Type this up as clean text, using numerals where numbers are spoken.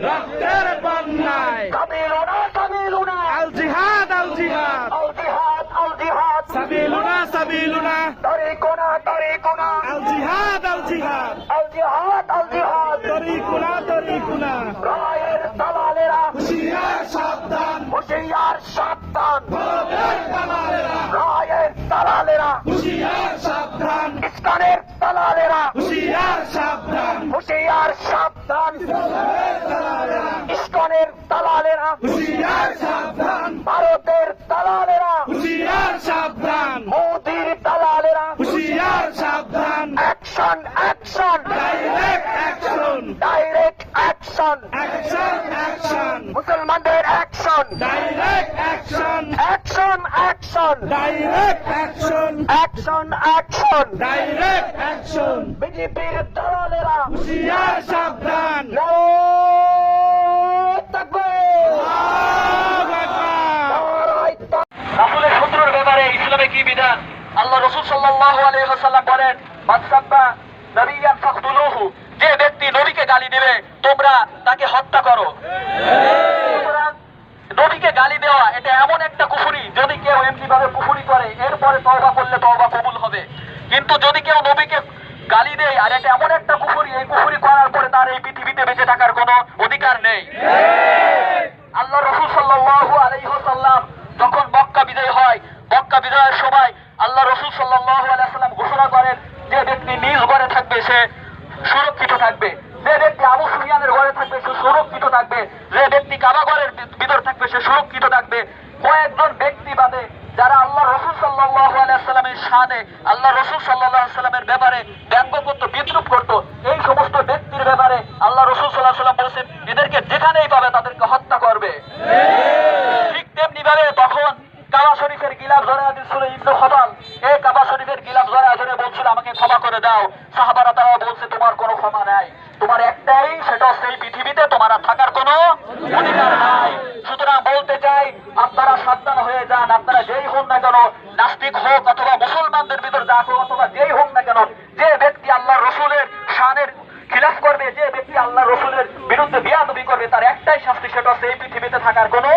রক্তের বন্যায় সাবিলুনা সাবিলুনা আল জিহাদ আল জিহাদ আল জিহাদ আল জিহাদ সাবিলুনা সাবিলুনা তরিকুনা তরিকুনা আল জিহাদ আল জিহাদ আল জিহাদ আল জিহাদ তরিকুনা তরিকুনা রায়ের দালালেরা হুশিয়ার সাবধান হুশিয়ার সাবধান ভারতের দালালেরা রায়ের দালালেরা হুশিয়ার সাবধান ইসলামের দালালেরা হুশিয়ার সাবধান হুশিয়ার সাবধান ইসলামের দালালেরা ইসলামের দালালেরা হুশিয়ার সাবধান ভারতের দালালেরা হুশিয়ার সাবধান মোদির দালালেরা হুশিয়ার সাবধান action action direct action direct action action action মুসলমানদের action direct action action action direct action action action direct action বিজেপির দালালেরা হুশিয়ার সাবধান নারায়ে তাকবীর আল্লাহু আকবার নারায়ে রাসূলের শত্রুর ব্যাপারে ইসলামে কি বিধান? আল্লাহ রাসূল সাল্লাল্লাহু আলাইহি ওয়াসাল্লাম বলেন, মান সাব্বা নবিয়ান ফাকতুলুহু, যে ব্যক্তি নবীকে গালি দেবে তোমরা তাকে হত্যা করো। সুতরাং নবীকে গালি দেওয়া এটা এমন একটা কুফরি, যদি কেউ এমনি ভাবে কুফরি করে এরপরে তওবা করলে তওবা কবুল হবে। কিন্তু যদি কেউ নবীকে গালি দেয় আর এটা এমন একটা কুফরি, এই কুফরি করার পরে তার এই পৃথিবীতে বেঁচে থাকার কোনো অধিকার নেই। আল্লাহ রাসূল সাল্লাল্লাহু আলাইহি ওয়াসাল্লাম যখন মক্কা বিজয় হয়, মক্কা বিজয়ের সময় আল্লাহ রাসূল সাল্লাল্লাহু আলাইহি ওয়াসাল্লাম ঘোষণা করেন, যে ব্যক্তি নিজ ঘরে থাকবে সে সুরক্ষিত থাকবে, যে ব্যক্তি আবু সুফিয়ানের ঘরে থাকবে সে সুরক্ষিত থাকবে, যে ব্যক্তি কাবা ঘরের ভিতর থাকবে সে সুরক্ষিত থাকবে। কয়েকজন ব্যক্তি বাদে যারা আল্লাহ রাসূল সাল্লাল্লাহু আলাইহি ওয়াসাল্লামের শানে, আল্লাহ রাসূল সাল্লাল্লাহু আলাইহি ওয়াসাল্লামের ব্যাপারে ব্যঙ্গ করত, বিদ্রূপ করত, এই সমস্ত ব্যক্তির ব্যাপারে আল্লাহ রাসূল সাল্লাল্লাহু আলাইহি ওয়াসাল্লাম বলেছেন, এদেরকে যেখানেই পাবে তাদেরকে হত্যা করবে। ঠিক তেমনি ভাবে তখন কাবা শরীফের গিলাফ জড়ায় দিয়েছিল ইবনে খাবাল, এই কাবা শরীফের গিলাফ জড়ায় ধরে বলছিল, আমাকে ক্ষমা করে দাও। সাহাবারা তারা বলছে, তোমার কোনো ক্ষমা নাই, তোমার একটাই, সেটা হচ্ছে এই পৃথিবীতে তোমার আর থাকার কোনো অধিকার নাই। সুতরাং বলতে চাই, আপনারা সাবধান হয়ে যান, আপনারা যেই হন না কেন, নাস্তিক হোক অথবা মুসলমানদের ভিতর যা হোক অথবা যেই হোক না কেন, যে ব্যক্তি আল্লাহ রসুলের শানের খিলাফ করবে, যে ব্যক্তি আল্লাহ রসুলের বিরুদ্ধে বিয়াদবি করবে, তার একটাই শাস্তি, সেটা হচ্ছে এই পৃথিবীতে থাকার কোনো